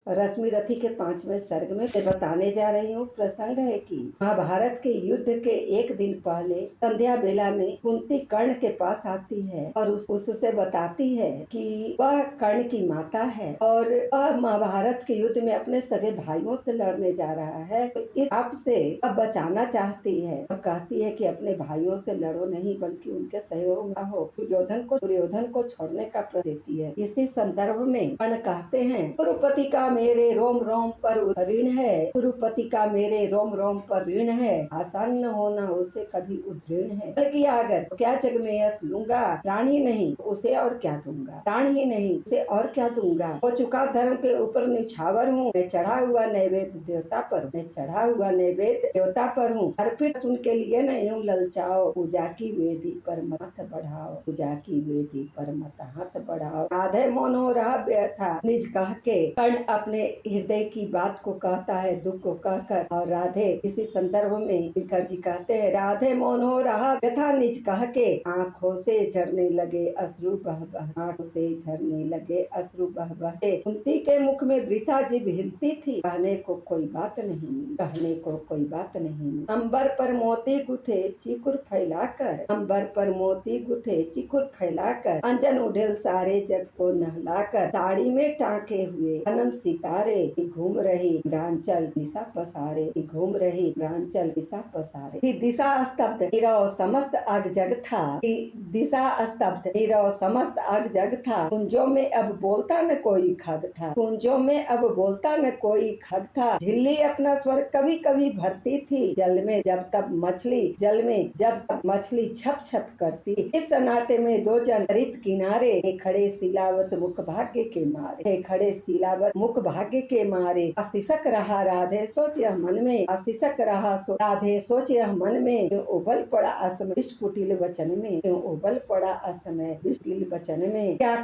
रश्मि रथी के 5वें सर्ग में बताने जा रही हूँ। प्रसंग है कि महाभारत के युद्ध के एक दिन पहले संध्या बेला में कुंती कर्ण के पास आती है और उससे बताती है कि वह कर्ण की माता है और वह महाभारत के युद्ध में अपने सगे भाइयों से लड़ने जा रहा है। तो इस आप से अब बचाना चाहती है और कहती है कि अपने भाइयों से लड़ो नहीं बल्कि उनके सहयोग में हो। दुर्योधन को छोड़ने का प्रस्ताव देती है। इसी संदर्भ में कर्ण कहते हैं, कुरुपति का मेरे रोम रोम पर ऋण है, कुरुपति का मेरे रोम रोम पर ऋण है, आसान न होना उसे कभी उद्धृण है। बल्कि अगर क्या जग में यश लूंगा, प्राण ही नहीं उसे और क्या दूंगा, प्राण ही नहीं उसे और क्या दूंगा। हो चुका धर्म के ऊपर निछावर हूँ, मैं चढ़ा हुआ नैवेद्य देवता पर, मैं चढ़ा हुआ नैवेद्य देवता पर हूँ। अर्पित सुन के लिए न यूं ललचाओ, पूजा की वेदी पर मत बढ़ाओ, पूजा की वेदी पर मत हाथ बढ़ाओ। राधे मोनो रहा व्यथा निज कह के कर्ण अपने हृदय की बात को कहता है, दुख को कहकर। और राधे इसी संदर्भ में दिनकर जी कहते हैं, राधे मोनो रहा व्यथा निज कह के, आँखों से झरने लगे अश्रु बह बह, आँखों से झरने लगे अश्रु बह बह। कुंती के मुख में वृथा जीभ हिलती थी, कहने को कोई बात नहीं, कहने को कोई बात नहीं। अंबर पर मोती गुथे चिकुर फैलाकर, अंबर पर मोती गुथे चिकुर फैलाकर, अंजन उड़ेल सारे जग को नहलाकर, साड़ी में टाँके हुए अनंत सितारे, घूम रही भ्रांचल दिशा पसारे, घूम रही भ्रांचल दिशा पसारे। दिशा स्तब्ध नीरव समस्त अग जग था, दिशा स्तब्ध नीरव समस्त अग जग था, कुंजों में अब बोलता न कोई खग था, कुंजों में अब बोलता न कोई खग था। झिल्ली अपना स्वर कभी कभी भरती थी, जल में जब तब मछली, जल में जब तब मछली छप छप करती। इस सन्नाटे में दो जन रित किनारे, खड़े सिलावत मुख भाग्य के मारे, खड़े सिलावत मुख भाग्य के मारे। आशीषक रहा राधे सोच यह मन में, आशीषक रहा राधे सोच यह मन में, क्यों उबल पड़ा असमय विष कुटिल वचन में, क्यों उबल पड़ा असमय विष कुटिल वचन में। क्या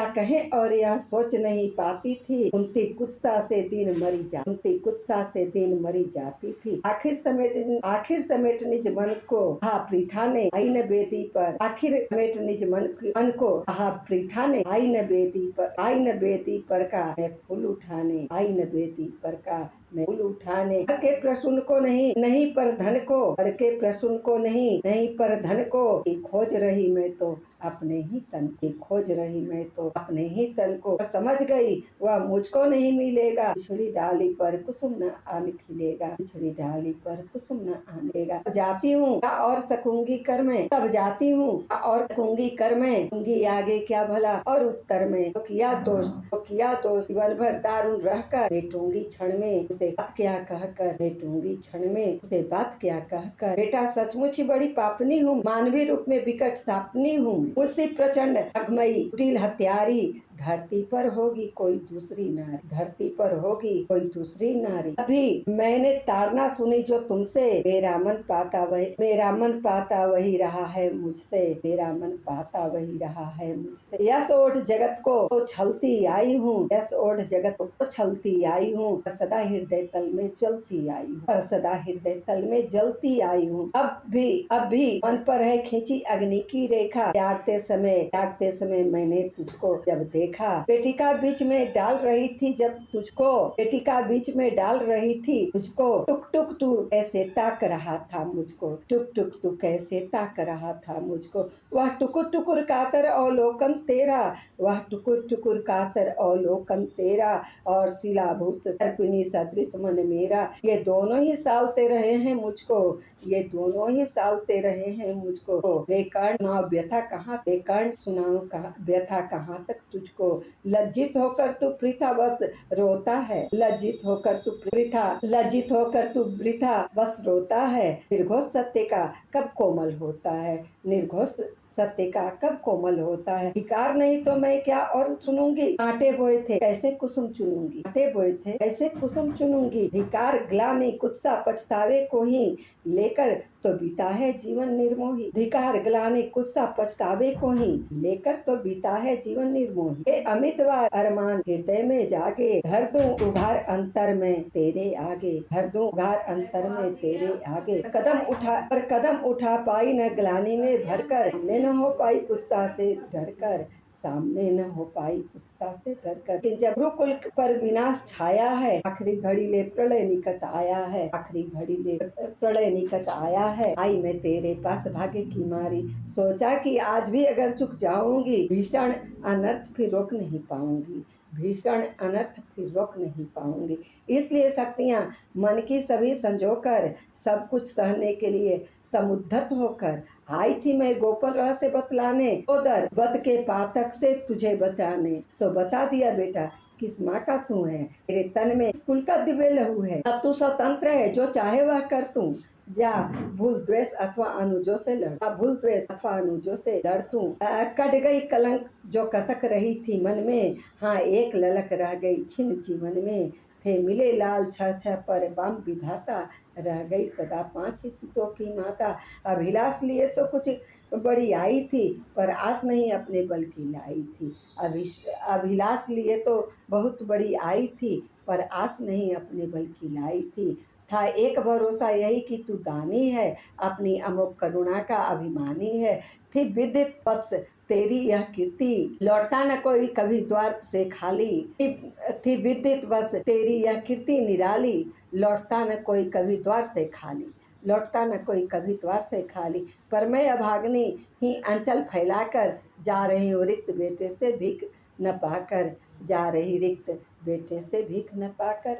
कहे और यह सोच नहीं पाती थी, कुंती गुस्सा से दिन मरी जा, कुंती गुस्सा से दिन मरी जाती थी। आखिर समेट निज मन को हा प्रीथा ने आई न बेदी पर, आखिर समेट निज मन को हा प्रीथा ने आई न बेदी पर का मैं फूल उठाने, आई न बेदी पर का मैं फूल उठाने। हर के प्रसून को नहीं पर धन को, हर के प्रसून को नहीं पर धन को, खोज रही मैं तो अपने ही तन की, खोज रही मैं तो अपने ही तन को। समझ गई वह मुझको नहीं मिलेगा, बिछड़ी डाली पर कुसुम न आन खिलेगा, बिछड़ी डाली पर कुसुम न आनेगा। जाती हूँ और सकूंगी कर मैं, तब जाती हूँ और सकूंगी कर मैं, दूंगी आगे क्या भला और उत्तर में। तो किया दोष जीवन भर दारुण रहकर, बेटूंगी क्षण में उसे बात क्या कहकर, बेटूंगी क्षण में उसे बात क्या कहकर। बेटा सचमुच ही बड़ी पापनी हूँ, मानवीय रूप में विकट सापनी हूँ, उसी प्रचंड अगमई कुटिल हत्यारी, धरती पर होगी कोई दूसरी नारी, धरती पर होगी कोई दूसरी नारी। अभी मैंने ताड़ना सुनी जो तुमसे, मेरा मन पाता वही रहा है मुझसे, मेरा मन पाता वही रहा है मुझसे। यस ओढ़ जगत को तो छलती आई हूँ, यस ओढ़ जगत को तो छलती आई हूँ, सदा हृदय तल में जलती आई हूँ, पर सदा हृदय तल में जलती आई हूँ। अब भी मन पर है खींची अग्नि की रेखा, त्यागते समय मैंने तुझको जब देखा, पेटिका बीच में डाल रही थी जब तुझको, पेटिका बीच में डाल रही थी तुझको, टुक टुक तू कैसे ताक रहा था मुझको, टुक टुक तू कैसे ताक रहा था मुझको। वह टुकुर टुकुर कातर अवलोकन तेरा, वह टुकुर टुकुर कातर अवलोकन तेरा, और शिलाभूत दर्पिणी सदृश मन मेरा। ये दोनों ही सालते रहे हैं मुझको, ये दोनों ही सालते रहे हैं मुझको। रे कर्ण सुनाओ व्यथा कहाँ, रे कर्ण सुनाओ व्यथा कहाँ तक तुझको। लज्जित होकर तू वृथा बस रोता है, लज्जित होकर तू वृथा बस रोता है। निर्घोष सत्य का कब कोमल होता है, निर्घोष सत्य का कब कोमल होता है। धिकार नहीं तो मैं क्या और सुनूंगी, कांटे बोए थे कैसे कुसुम चुनूंगी, कांटे बोए थे कैसे कुसुम चुनूंगी। धिकार ग्लानि गुस्सा पछतावे को ही लेकर तो बीता है जीवन निर्मोही, धिकार ग्लानि गुस्सा पछतावे को ही लेकर तो बीता है जीवन निर्मोही। ये अमितवार अरमान हृदय में जागे, भर दूं उघार अंतर में तेरे आगे, भर दूं उघार अंतर में तेरे आगे। कदम उठा पाई न ग्लानि में भरकर, न हो पाई गुस्सा से डरकर, सामने न हो पाई उत्साह से डर कर। कि जब गुरुकुल पर विनाश छाया है, आखिरी घड़ी ले प्रलय निकट आया है, आखिरी घड़ी ले प्रलय निकट आया है, आई मैं तेरे पास भाग्य की मारी, सोचा कि आज भी अगर चुक जाऊंगी, भीषण अनर्थ फिर रोक नहीं पाऊंगी, भीषण अनर्थ फिर रोक नहीं पाऊंगी। इसलिए शक्तियाँ मन की सभी संजोकर, सब कुछ सहने के लिए समुद्धत होकर आई थी मैं गोपन रहस्य बतलाने, उधर वध के पातक से तुझे बचाने। सो बता दिया बेटा किस माँ का तू है, तेरे तन में कुल का दिव्य लहू है, अब तू स्वतंत्र है, जो चाहे वह कर तू, जा भूल द्वेष अथवा अनुजों से लड़, भूल द्वेष अथवा अनुजों से लड़ तू। कट गई कलंक जो कसक रही थी मन में, हाँ एक ललक रह गई छिन जीवन में, थे मिले लाल छह छह पर बाम विधाता, रह गई सदा 5 ही सुतों की माता। अभिलाष लिए तो कुछ बड़ी आई थी, पर आस नहीं अपने बल की लाई थी, अभिलाष लिए तो बहुत बड़ी आई थी, पर आस नहीं अपने बल की लाई थी। था एक भरोसा यही कि तू दानी है, अपनी अमोघ करुणा का अभिमानी है, थी विदित वत्स तेरी यह कीर्ति, लौटता न कोई कभी द्वार से खाली, थी विदित वत्स तेरी यह कीर्ति निराली, लौटता न कोई कभी द्वार से खाली, लौटता न कोई कभी द्वार से खाली। पर मैं अभाग्नि ही अंचल फैलाकर, जा रही हूँ रिक्त बेटे से भीख न पाकर, जा रही रिक्त बेटे से भीख न पाकर।